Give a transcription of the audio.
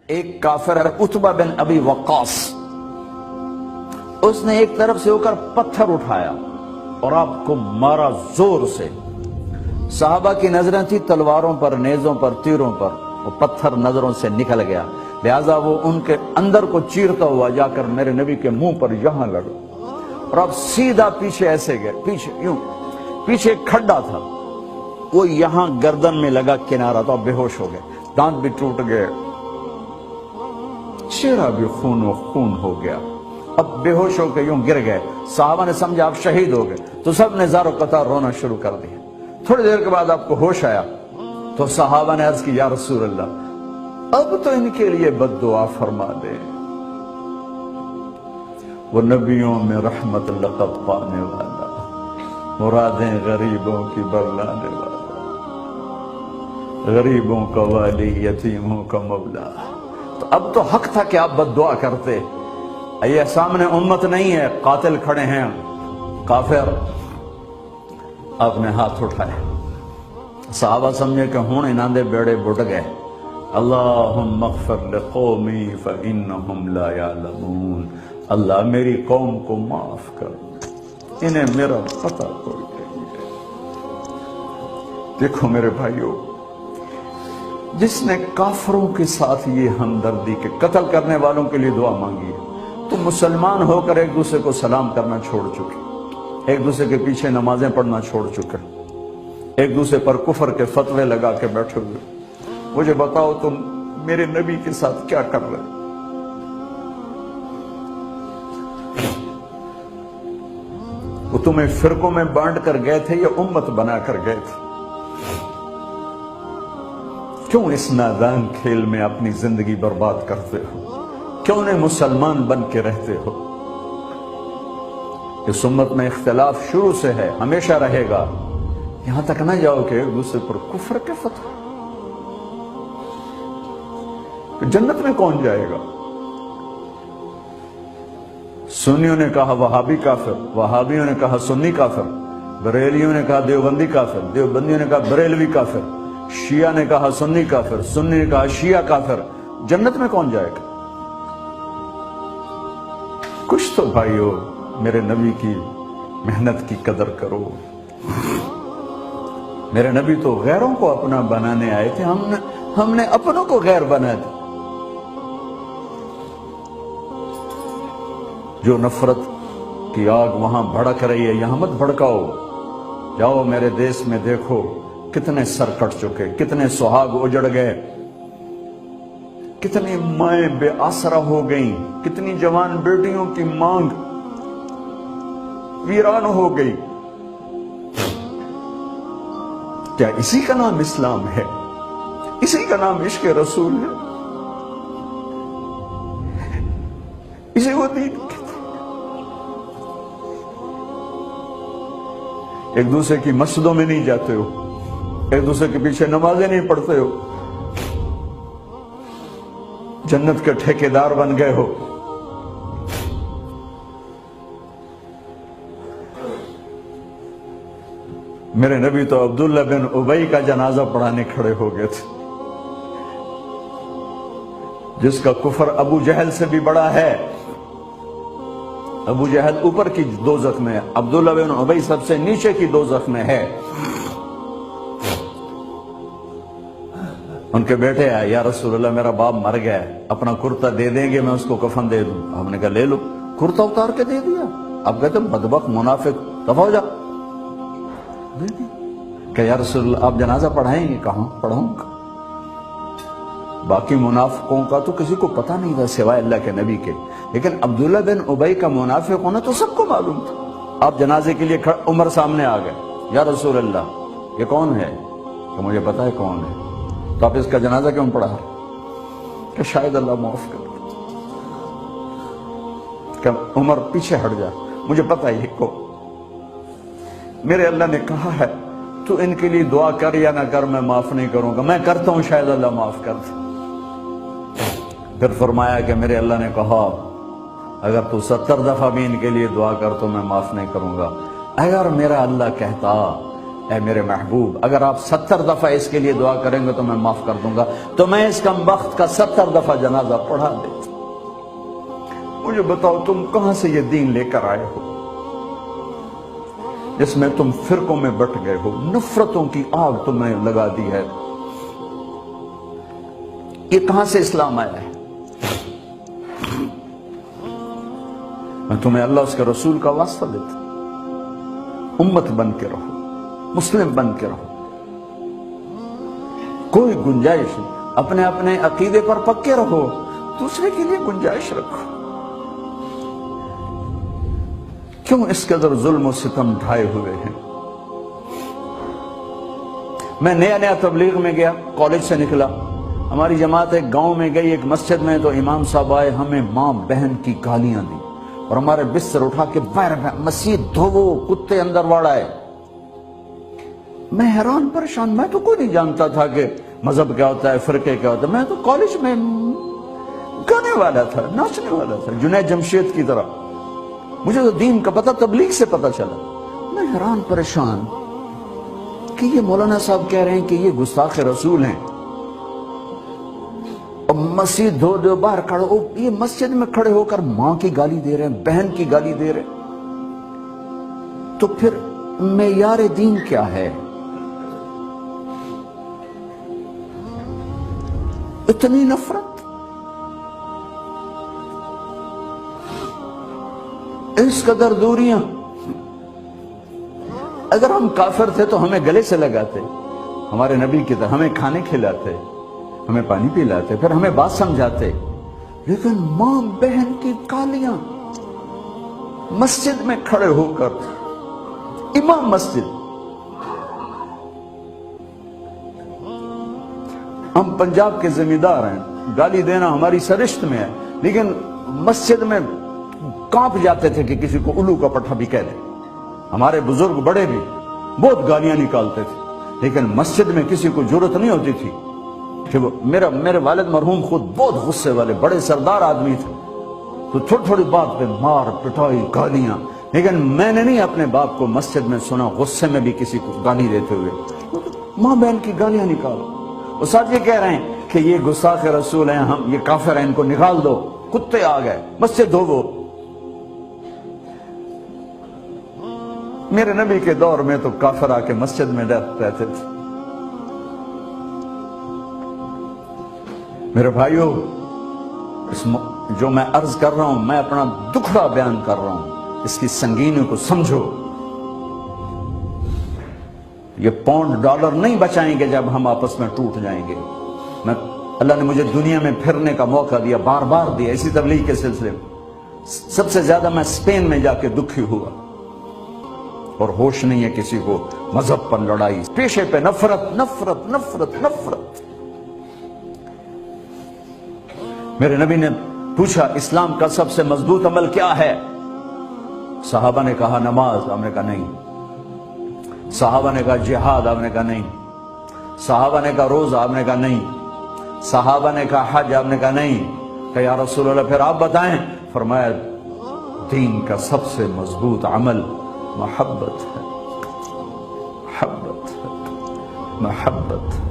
ایک کافر ہے عتبہ بن ابی وقاص، اس نے ایک طرف سے ہو کر پتھر اٹھایا اور آپ کو مارا زور سے۔ صحابہ کی نظریں تھی تلواروں پر، نیزوں پر، تیروں پر، وہ پتھر نظروں سے نکل گیا، لہذا وہ ان کے اندر کو چیرتا ہوا جا کر میرے نبی کے منہ پر یہاں لگا، اور اب سیدھا پیچھے ایسے گئے، پیچھے یوں، پیچھے ایک کھڈا تھا، وہ یہاں گردن میں لگا، کنارہ تو اب بے ہوش ہو گئے، دانت بھی ٹوٹ گئے، چہرہ بھی خون و خون ہو گیا، اب بے ہوش ہو کے یوں گر گئے۔ صحابہ نے سمجھا آپ شہید ہو گئے تو سب نے زار و قطار رونا شروع کر دیا۔ تھوڑی دیر کے بعد آپ کو ہوش آیا تو صحابہ نے عرض کی یا رسول اللہ اب تو ان کے لیے بد دعا فرما دے، وہ نبیوں میں رحمت لقب پانے والا، مرادیں غریبوں کی برلانے والا، غریبوں کا والی، یتیموں کا مولا۔ تو اب تو حق تھا کہ آپ بد دعا کرتے۔ یہ سامنے امت نہیں ہے، قاتل کھڑے ہیں، کافر۔ آپ نے ہاتھ اٹھائے، صحابہ سمجھے کہ ہوں انہاں دے بیڑے بڑھ گئے۔ اللہم اغفر لقومی فإنہم لا یعلمون، اللہ میری قوم کو معاف کر، انہیں میرا پتہ کوئی نہیں ہے۔ دیکھو میرے بھائیو، جس نے کافروں کے ساتھ یہ ہمدردی کے قتل کرنے والوں کے لیے دعا مانگی ہے، تو مسلمان ہو کر ایک دوسرے کو سلام کرنا چھوڑ چکے، ایک دوسرے کے پیچھے نمازیں پڑھنا چھوڑ چکے، ایک دوسرے پر کفر کے فتوے لگا کے بیٹھے ہوئے۔ مجھے بتاؤ تم میرے نبی کے ساتھ کیا کر رہے؟ وہ تمہیں فرقوں میں بانٹ کر گئے تھے یا امت بنا کر گئے تھے؟ کیوں اس نادان کھیل میں اپنی زندگی برباد کرتے ہو؟ کیوں نے مسلمان بن کے رہتے ہو؟ اس امت میں اختلاف شروع سے ہے، ہمیشہ رہے گا، یہاں تک نہ جاؤ کہ ایک دوسرے پر کفر کے فتوے۔ جنت میں کون جائے گا؟ سنیوں نے کہا وہابی کافر، وہابیوں نے کہا سنی کافر، بریلیوں نے کہا دیوبندی کافر، دیوبندیوں نے کہا بریلوی کافر، شیعہ نے کہا سنی کافر، سنی نے کہا شیعہ کافر۔ جنت میں کون جائے گا؟ کچھ تو بھائیو میرے نبی کی محنت کی قدر کرو۔ میرے نبی تو غیروں کو اپنا بنانے آئے تھے، ہم نے اپنوں کو غیر بنا دیا۔ جو نفرت کی آگ وہاں بھڑک رہی ہے یہاں مت بھڑکاؤ۔ جاؤ میرے دیس میں دیکھو کتنے سر کٹ چکے، کتنے سہاگ اجڑ گئے، کتنی مائیں بے آسرا ہو گئیں، کتنی جوان بیٹیوں کی مانگ ویران ہو گئی۔ کیا اسی کا نام اسلام ہے؟ اسی کا نام عشق رسول ہے؟ اسے وہ دین کہتے ہیں؟ ایک دوسرے کی مسجدوں میں نہیں جاتے ہو، ایک دوسرے کے پیچھے نمازیں نہیں پڑھتے ہو، جنت کے ٹھیکیدار بن گئے ہو۔ میرے نبی تو عبداللہ بن ابی کا جنازہ پڑھانے کھڑے ہو گئے تھے، جس کا کفر ابو جہل سے بھی بڑا ہے۔ ابو جہل اوپر کی دوزخ میں ہے، عبداللہ بن ابی سب سے نیچے کی دوزخ میں ہے۔ ان کے بیٹے آئے، یا رسول اللہ میرا باپ مر گیا ہے، اپنا کرتا دے دیں گے میں اس کو کفن دے دوں؟ ہم نے کہا لے لو، کرتا اتار کے دے دیا۔ اب کہتے بدبخت منافق دفع ہو جا، دے دیا۔ کہ یا رسول اللہ آپ جنازہ پڑھائیں گے؟ کہاں پڑھوں گا؟ باقی منافقوں کا تو کسی کو پتہ نہیں تھا سوائے اللہ کے نبی کے، لیکن عبداللہ بن ابی کا منافق ہونا تو سب کو معلوم تھا۔ آپ جنازے کے لیے عمر سامنے آ گئے، یا رسول اللہ یہ کون ہے؟ کہ مجھے پتا ہے کون ہے، تو آپ اس کا جنازہ کیوں پڑھا؟ کہ شاید اللہ معاف کر۔ کہ عمر پیچھے ہٹ جا، مجھے پتا ہے کو، میرے اللہ نے کہا ہے تو ان کے لیے دعا کر یا نہ کر میں معاف نہیں کروں گا، میں کرتا ہوں شاید اللہ معاف کر دے۔ پھر فرمایا کہ میرے اللہ نے کہا اگر تو 70 دفعہ بھی ان کے لیے دعا کر تو میں معاف نہیں کروں گا۔ اگر میرا اللہ کہتا اے میرے محبوب اگر آپ 70 دفعہ اس کے لیے دعا کریں گے تو میں معاف کر دوں گا، تو میں اس کم بخت کا 70 دفعہ جنازہ پڑھا دیتا۔ مجھے بتاؤ تم کہاں سے یہ دین لے کر آئے ہو جس میں تم فرقوں میں بٹ گئے ہو، نفرتوں کی آگ تم نے لگا دی ہے، یہ کہاں سے اسلام آیا ہے؟ میں تمہیں اللہ اس کے رسول کا واسطہ دیتا، امت بن کے رہو، مسلم بن کے رہو، کوئی گنجائش نہیں، اپنے اپنے عقیدے پر پکے رہو، دوسرے کے لیے گنجائش رکھو۔ کیوں اس قدر ظلم و ستم ڈھائے ہوئے ہیں؟ میں نیا تبلیغ میں گیا، کالج سے نکلا، ہماری جماعت ایک گاؤں میں گئی، ایک مسجد میں، تو امام صاحب آئے، ہمیں ماں بہن کی گالیاں دی اور ہمارے بستر اٹھا کے باہر مسجد دھوو، کتے اندر واڑائے۔ میں حیران پریشان، میں تو کوئی نہیں جانتا تھا کہ مذہب کیا ہوتا ہے، فرقے کیا ہوتا ہے، میں تو کالج میں گانے والا تھا، ناچنے والا تھا، جنید جمشید کی طرح، مجھے تو دین کا پتہ تبلیغ سے پتہ چلا۔ میں حیران پریشان کہ یہ مولانا صاحب کہہ رہے ہیں کہ یہ گستاخ رسول ہیں، اور مسجد دھو دو باہر کھڑے ہو، یہ مسجد میں کھڑے ہو کر ماں کی گالی دے رہے ہیں، بہن کی گالی دے رہے ہیں، تو پھر معیار دین کیا ہے؟ اتنی نفرت، اس قدر دوریاں۔ اگر ہم کافر تھے تو ہمیں گلے سے لگاتے، ہمارے نبی کی طرح ہمیں کھانے کھلاتے، ہمیں پانی پلاتے، پھر ہمیں بات سمجھاتے، لیکن ماں بہن کی گالیاں، مسجد میں کھڑے ہو کر، امام مسجد۔ ہم پنجاب کے زمیندار ہیں، گالی دینا ہماری سرشت میں ہے، لیکن مسجد میں کانپ جاتے تھے کہ کسی کو الو کا پٹھا بھی کہہ دیں۔ ہمارے بزرگ بڑے بھی بہت گالیاں نکالتے تھے، لیکن مسجد میں کسی کو جرت نہیں ہوتی تھی کہ میرے والد مرحوم خود بہت غصے والے بڑے سردار آدمی تھے، تو تھوڑی تھوڑی بات پہ مار پٹائی گالیاں، لیکن میں نے نہیں اپنے باپ کو مسجد میں سنا غصے میں بھی کسی کو گالی دیتے ہوئے۔ ماں بہن کی گالیاں نکالو، وہ ساتھ یہ کہہ رہے ہیں کہ یہ گستاخ رسول ہیں، ہم یہ کافر ہیں، ان کو نکال دو، کتے آ گئے، مسجد دھوو۔ میرے نبی کے دور میں تو کافر آ کے مسجد میں رہتے تھے۔ میرے بھائیو، جو میں عرض کر رہا ہوں، میں اپنا دکھڑا بیان کر رہا ہوں، اس کی سنگینی کو سمجھو۔ یہ پاؤنڈ ڈالر نہیں بچائیں گے جب ہم آپس میں ٹوٹ جائیں گے۔ اللہ نے مجھے دنیا میں پھرنے کا موقع دیا، بار بار دیا، اسی تبلیغ کے سلسلے میں۔ سب سے زیادہ میں اسپین میں جا کے دکھی ہوا، اور ہوش نہیں ہے کسی کو، مذہب پر لڑائی، پیشے پہ نفرت نفرت نفرت نفرت۔ میرے نبی نے پوچھا اسلام کا سب سے مضبوط عمل کیا ہے؟ صحابہ نے کہا نماز، آپ نے کہا نہیں۔ صحابہ نے کہا جہاد، آپ نے کہا نہیں۔ صحابہ نے کہا روزہ، آپ نے کہا نہیں۔ صحابہ نے کہا حج، آپ نے کہا نہیں۔ کہ یا رسول اللہ پھر آپ بتائیں؟ فرمایا دین کا سب سے مضبوط عمل محبت ہے، محبت ہے، محبت ہے۔